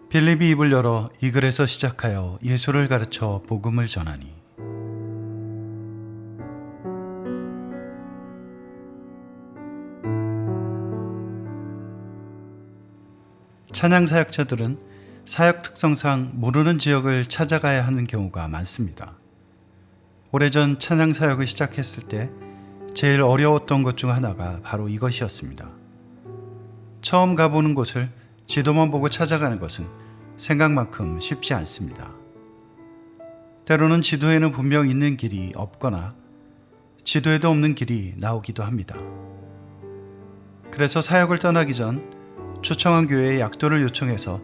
빌립이 입을 열어 이 글에서 시작하여 예수를 가르쳐 복음을 전하니. 찬양 사역자들은 사역 특성상 모르는 지역을 찾아가야 하는 경우가 많습니다. 오래전 찬양 사역을 시작했을 때 제일 어려웠던 것 중 하나가 바로 이것이었습니다. 처음 가보는 곳을 지도만 보고 찾아가는 것은 생각만큼 쉽지 않습니다. 때로는 지도에는 분명 있는 길이 없거나 지도에도 없는 길이 나오기도 합니다. 그래서 사역을 떠나기 전 초청한 교회에 약도를 요청해서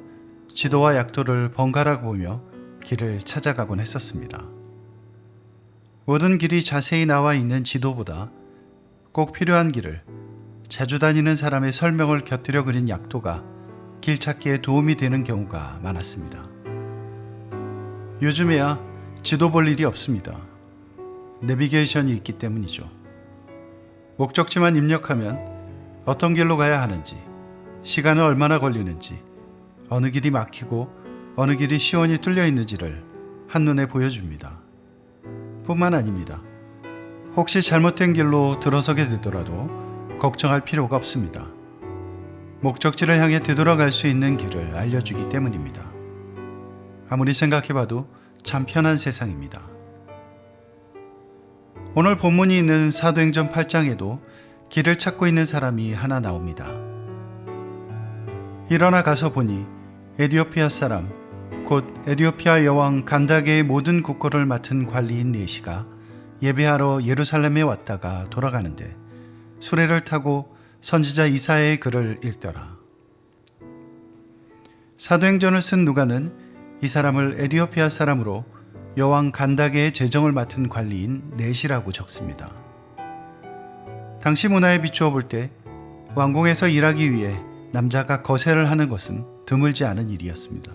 지도와 약도를 번갈아 보며 길을 찾아가곤 했었습니다. 모든 길이 자세히 나와 있는 지도보다 꼭 필요한 길을 자주 다니는 사람의 설명을 곁들여 그린 약도가 길 찾기에 도움이 되는 경우가 많았습니다. 요즘에야 지도 볼 일이 없습니다. 내비게이션이 있기 때문이죠. 목적지만 입력하면 어떤 길로 가야 하는지, 시간은 얼마나 걸리는지, 어느 길이 막히고 어느 길이 시원히 뚫려 있는지를 한눈에 보여줍니다. 뿐만 아닙니다. 혹시 잘못된 길로 들어서게 되더라도 걱정할 필요가 없습니다. 목적지를 향해 되돌아갈 수 있는 길을 알려주기 때문입니다. 아무리 생각해봐도 참 편한 세상입니다. 오늘 본문이 있는 사도행전 8장에도 길을 찾고 있는 사람이 하나 나옵니다. 일어나 가서 보니 에디오피아 사람, 곧 에디오피아 여왕 간다게의 모든 국고를 맡은 관리인 네시가 예배하러 예루살렘에 왔다가 돌아가는데 수레를 타고 선지자 이사야의 글을 읽더라. 사도행전을 쓴 누가는 이 사람을 에디오피아 사람으로 여왕 간다게의 재정을 맡은 관리인 네시라고 적습니다. 당시 문화에 비추어 볼 때 왕궁에서 일하기 위해 남자가 거세를 하는 것은 드물지 않은 일이었습니다.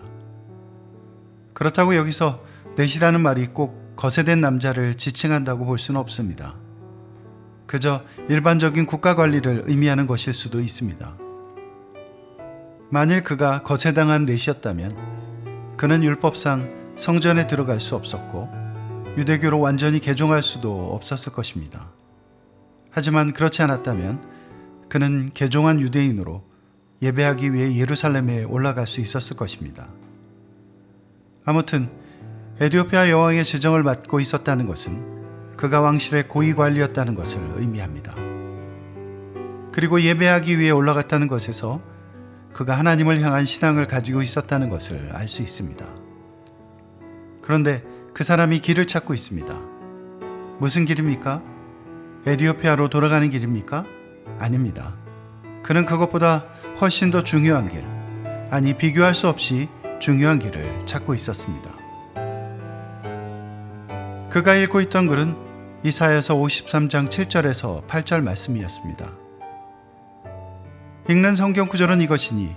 그렇다고 여기서 네시라는 말이 꼭 거세된 남자를 지칭한다고 볼 수는 없습니다. 그저 일반적인 국가 관리를 의미하는 것일 수도 있습니다. 만일 그가 거세당한 네시였다면 그는 율법상 성전에 들어갈 수 없었고 유대교로 완전히 개종할 수도 없었을 것입니다. 하지만 그렇지 않았다면 그는 개종한 유대인으로 예배하기 위해 예루살렘에 올라갈 수 있었을 것입니다. 아무튼 에디오피아 여왕의 재정을 맡고 있었다는 것은 그가 왕실의 고위 관리였다는 것을 의미합니다. 그리고 예배하기 위해 올라갔다는 것에서 그가 하나님을 향한 신앙을 가지고 있었다는 것을 알 수 있습니다. 그런데 그 사람이 길을 찾고 있습니다. 무슨 길입니까? 에디오피아로 돌아가는 길입니까? 아닙니다. 그는 그것보다 훨씬 더 중요한 길, 아니 비교할 수 없이 중요한 길을 찾고 있었습니다. 그가 읽고 있던 글은 이사야서 53장 7절에서 8절 말씀이었습니다. 읽는 성경 구절은 이것이니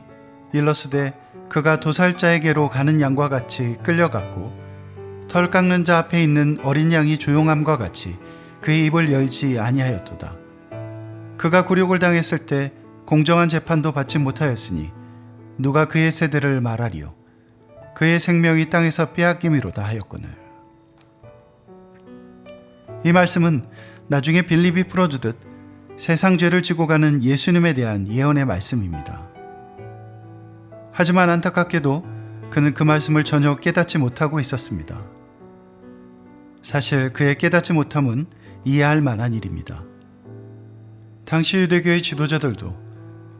일러스되 그가 도살자에게로 가는 양과 같이 끌려갔고 털 깎는 자 앞에 있는 어린 양이 조용함과 같이 그의 입을 열지 아니하였도다. 그가 굴욕을 당했을 때 공정한 재판도 받지 못하였으니 누가 그의 세대를 말하리요. 그의 생명이 땅에서 빼앗김이로다 하였거늘. 이 말씀은 나중에 빌립이 풀어주듯 세상 죄를 지고 가는 예수님에 대한 예언의 말씀입니다. 하지만 안타깝게도 그는 그 말씀을 전혀 깨닫지 못하고 있었습니다. 사실 그의 깨닫지 못함은 이해할 만한 일입니다. 당시 유대교의 지도자들도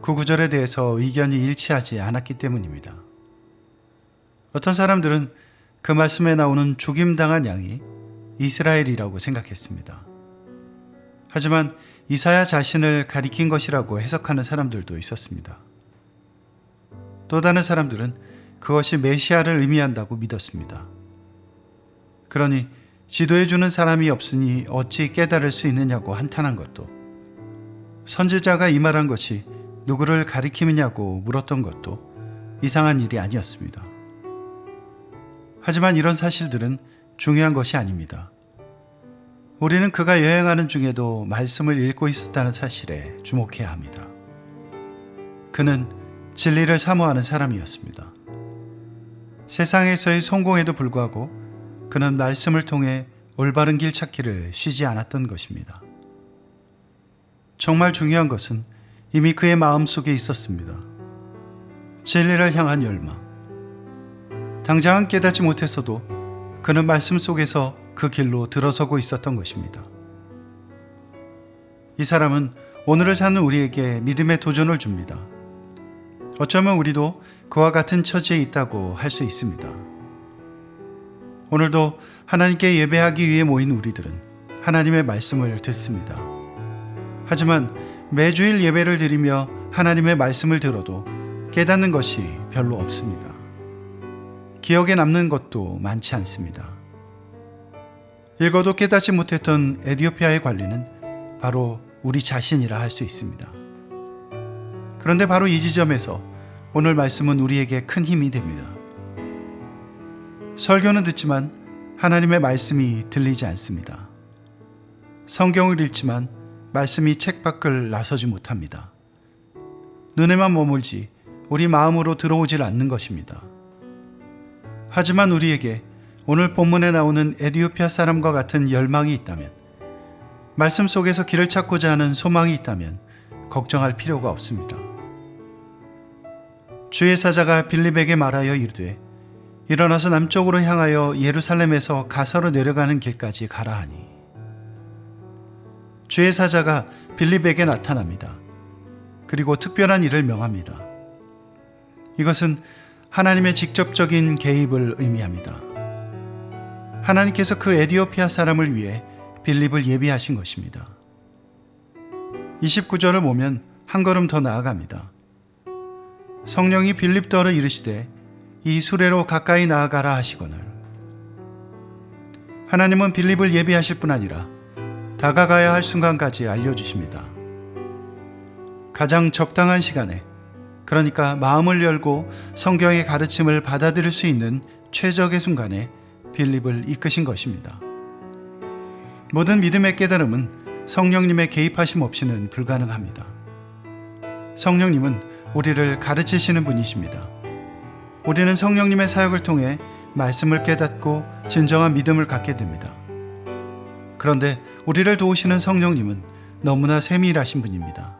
그 구절에 대해서 의견이 일치하지 않았기 때문입니다. 어떤 사람들은 그 말씀에 나오는 죽임당한 양이 이스라엘이라고 생각했습니다. 하지만 이사야 자신을 가리킨 것이라고 해석하는 사람들도 있었습니다. 또 다른 사람들은 그것이 메시아를 의미한다고 믿었습니다. 그러니 지도해주는 사람이 없으니 어찌 깨달을 수 있느냐고 한탄한 것도, 선지자가 이 말한 것이 누구를 가리킴이냐고 물었던 것도 이상한 일이 아니었습니다. 하지만 이런 사실들은 중요한 것이 아닙니다. 우리는 그가 여행하는 중에도 말씀을 읽고 있었다는 사실에 주목해야 합니다. 그는 진리를 사모하는 사람이었습니다. 세상에서의 성공에도 불구하고 그는 말씀을 통해 올바른 길 찾기를 쉬지 않았던 것입니다. 정말 중요한 것은 이미 그의 마음속에 있었습니다. 진리를 향한 열망. 당장은 깨닫지 못했어도 그는 말씀 속에서 그 길로 들어서고 있었던 것입니다. 이 사람은 오늘을 사는 우리에게 믿음의 도전을 줍니다. 어쩌면 우리도 그와 같은 처지에 있다고 할 수 있습니다. 오늘도 하나님께 예배하기 위해 모인 우리들은 하나님의 말씀을 듣습니다. 하지만 매주일 예배를 드리며 하나님의 말씀을 들어도 깨닫는 것이 별로 없습니다. 기억에 남는 것도 많지 않습니다. 읽어도 깨닫지 못했던 에티오피아의 관리는 바로 우리 자신이라 할 수 있습니다. 그런데 바로 이 지점에서 오늘 말씀은 우리에게 큰 힘이 됩니다. 설교는 듣지만 하나님의 말씀이 들리지 않습니다. 성경을 읽지만 말씀이 책 밖을 나서지 못합니다. 눈에만 머물지 우리 마음으로 들어오질 않는 것입니다. 하지만 우리에게 오늘 본문에 나오는 에티오피아 사람과 같은 열망이 있다면, 말씀 속에서 길을 찾고자 하는 소망이 있다면 걱정할 필요가 없습니다. 주의 사자가 빌립에게 말하여 이르되 일어나서 남쪽으로 향하여 예루살렘에서 가서로 내려가는 길까지 가라 하니, 주의 사자가 빌립에게 나타납니다. 그리고 특별한 일을 명합니다. 이것은 하나님의 직접적인 개입을 의미합니다. 하나님께서 그 에티오피아 사람을 위해 빌립을 예비하신 것입니다. 29절을 보면 한 걸음 더 나아갑니다. 성령이 빌립더러 이르시되 이 수레로 가까이 나아가라 하시거늘. 하나님은 빌립을 예비하실 뿐 아니라 다가가야 할 순간까지 알려주십니다. 가장 적당한 시간에, 그러니까 마음을 열고 성경의 가르침을 받아들일 수 있는 최적의 순간에 빌립을 이끄신 것입니다. 모든 믿음의 깨달음은 성령님의 개입하심 없이는 불가능합니다. 성령님은 우리를 가르치시는 분이십니다. 우리는 성령님의 사역을 통해 말씀을 깨닫고 진정한 믿음을 갖게 됩니다. 그런데 우리를 도우시는 성령님은 너무나 세밀하신 분입니다.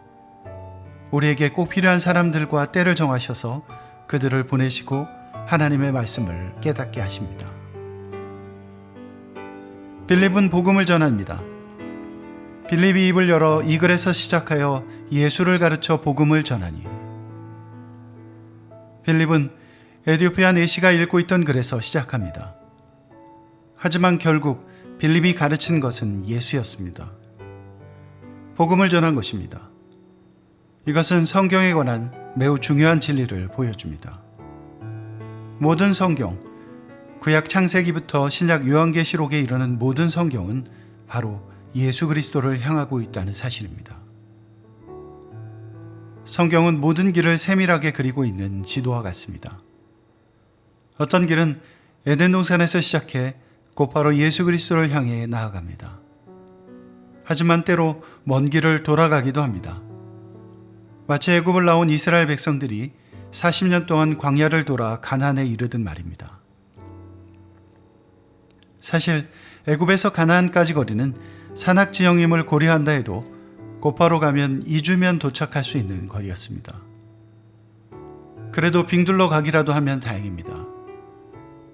우리에게 꼭 필요한 사람들과 때를 정하셔서 그들을 보내시고 하나님의 말씀을 깨닫게 하십니다. 빌립은 복음을 전합니다. 빌립이 입을 열어 이 글에서 시작하여 예수를 가르쳐 복음을 전하니. 빌립은 에티오피아 내시가 읽고 있던 글에서 시작합니다. 하지만 결국 빌립이 가르친 것은 예수였습니다. 복음을 전한 것입니다. 이것은 성경에 관한 매우 중요한 진리를 보여줍니다. 모든 성경, 구약 창세기부터 신약 요한계시록에 이르는 모든 성경은 바로 예수 그리스도를 향하고 있다는 사실입니다. 성경은 모든 길을 세밀하게 그리고 있는 지도와 같습니다. 어떤 길은 에덴 동산에서 시작해 곧바로 예수 그리스도를 향해 나아갑니다. 하지만 때로 먼 길을 돌아가기도 합니다. 마치 애굽을 나온 이스라엘 백성들이 40년 동안 광야를 돌아 가나안에 이르듯 말입니다. 사실 애굽에서 가나안까지 거리는 산악지형임을 고려한다 해도 곧바로 가면 2주면 도착할 수 있는 거리였습니다. 그래도 빙둘러 가기라도 하면 다행입니다.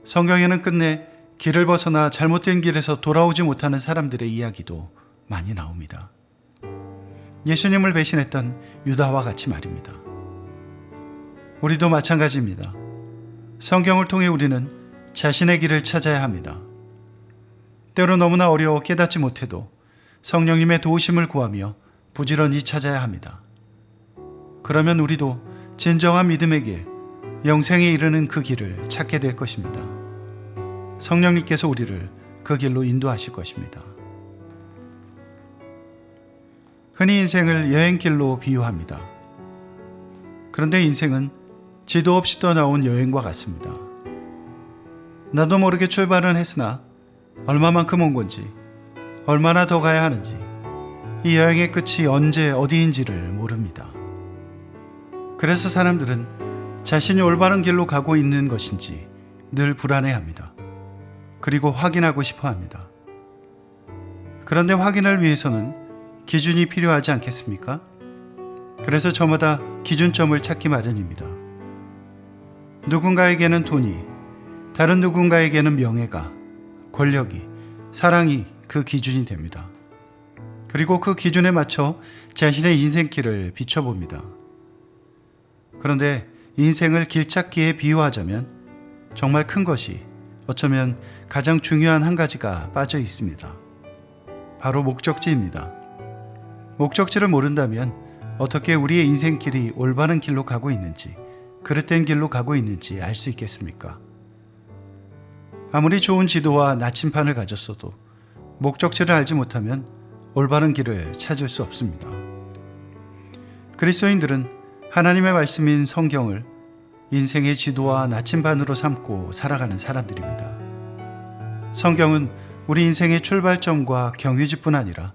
성경에는 끝내 길을 벗어나 잘못된 길에서 돌아오지 못하는 사람들의 이야기도 많이 나옵니다. 예수님을 배신했던 유다와 같이 말입니다. 우리도 마찬가지입니다. 성경을 통해 우리는 자신의 길을 찾아야 합니다. 때로 너무나 어려워 깨닫지 못해도 성령님의 도우심을 구하며 부지런히 찾아야 합니다. 그러면 우리도 진정한 믿음의 길, 영생에 이르는 그 길을 찾게 될 것입니다. 성령님께서 우리를 그 길로 인도하실 것입니다. 흔히 인생을 여행길로 비유합니다. 그런데 인생은 지도 없이 떠나온 여행과 같습니다. 나도 모르게 출발은 했으나 얼마만큼 온 건지, 얼마나 더 가야 하는지, 이 여행의 끝이 언제 어디인지를 모릅니다. 그래서 사람들은 자신이 올바른 길로 가고 있는 것인지 늘 불안해합니다. 그리고 확인하고 싶어 합니다. 그런데 확인을 위해서는 기준이 필요하지 않겠습니까? 그래서 저마다 기준점을 찾기 마련입니다. 누군가에게는 돈이, 다른 누군가에게는 명예가, 권력이, 사랑이 그 기준이 됩니다. 그리고 그 기준에 맞춰 자신의 인생길을 비춰봅니다. 그런데 인생을 길찾기에 비유하자면 정말 큰 것이, 어쩌면 가장 중요한 한 가지가 빠져 있습니다. 바로 목적지입니다. 목적지를 모른다면 어떻게 우리의 인생길이 올바른 길로 가고 있는지, 그릇된 길로 가고 있는지 알 수 있겠습니까? 아무리 좋은 지도와 나침판을 가졌어도 목적지를 알지 못하면 올바른 길을 찾을 수 없습니다. 그리스도인들은 하나님의 말씀인 성경을 인생의 지도와 나침반으로 삼고 살아가는 사람들입니다. 성경은 우리 인생의 출발점과 경유지뿐 아니라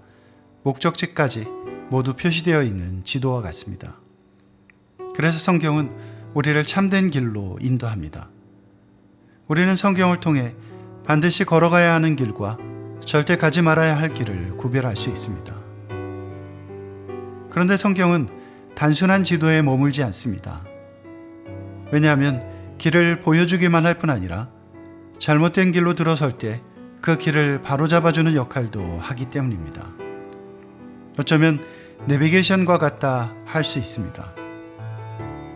목적지까지 모두 표시되어 있는 지도와 같습니다. 그래서 성경은 우리를 참된 길로 인도합니다. 우리는 성경을 통해 반드시 걸어가야 하는 길과 절대 가지 말아야 할 길을 구별할 수 있습니다. 그런데 성경은 단순한 지도에 머물지 않습니다. 왜냐하면 길을 보여주기만 할 뿐 아니라 잘못된 길로 들어설 때 그 길을 바로잡아주는 역할도 하기 때문입니다. 어쩌면 내비게이션과 같다 할 수 있습니다.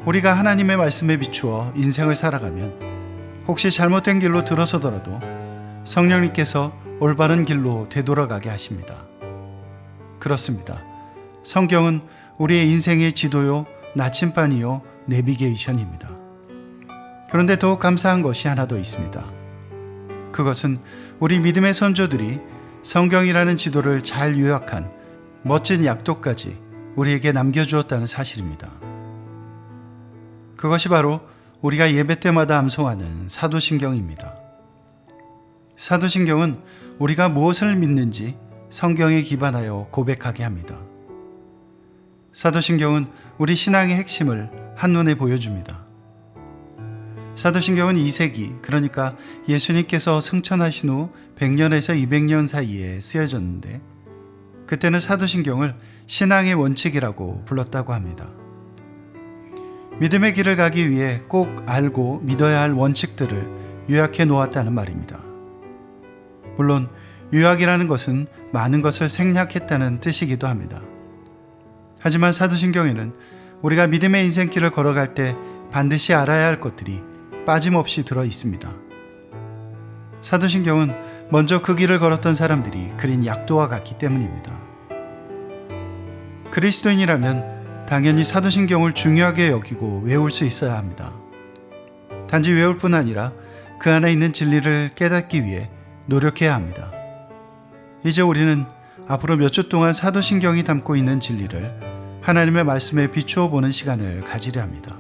우리가 하나님의 말씀에 비추어 인생을 살아가면 혹시 잘못된 길로 들어서더라도 성령님께서 올바른 길로 되돌아가게 하십니다. 그렇습니다. 성경은 우리의 인생의 지도요, 나침반이요, 내비게이션입니다. 그런데 더욱 감사한 것이 하나 더 있습니다. 그것은 우리 믿음의 선조들이 성경이라는 지도를 잘 요약한 멋진 약도까지 우리에게 남겨주었다는 사실입니다. 그것이 바로 우리가 예배 때마다 암송하는 사도신경입니다. 사도신경은 우리가 무엇을 믿는지 성경에 기반하여 고백하게 합니다. 사도신경은 우리 신앙의 핵심을 한눈에 보여줍니다. 사도신경은 2세기, 그러니까 예수님께서 승천하신 후 100년에서 200년 사이에 쓰여졌는데, 그때는 사도신경을 신앙의 원칙이라고 불렀다고 합니다. 믿음의 길을 가기 위해 꼭 알고 믿어야 할 원칙들을 요약해 놓았다는 말입니다. 물론 요약이라는 것은 많은 것을 생략했다는 뜻이기도 합니다. 하지만 사도신경에는 우리가 믿음의 인생길을 걸어갈 때 반드시 알아야 할 것들이 빠짐없이 들어 있습니다. 사도신경은 먼저 그 길을 걸었던 사람들이 그린 약도와 같기 때문입니다. 그리스도인이라면 당연히 사도신경을 중요하게 여기고 외울 수 있어야 합니다. 단지 외울 뿐 아니라 그 안에 있는 진리를 깨닫기 위해 노력해야 합니다. 이제 우리는 앞으로 몇 주 동안 사도신경이 담고 있는 진리를 하나님의 말씀에 비추어 보는 시간을 가지려 합니다.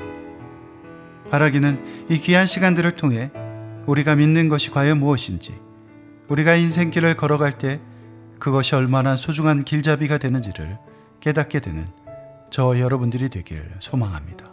바라기는 이 귀한 시간들을 통해 우리가 믿는 것이 과연 무엇인지, 우리가 인생길을 걸어갈 때 그것이 얼마나 소중한 길잡이가 되는지를 깨닫게 되는 저 여러분들이 되길 소망합니다.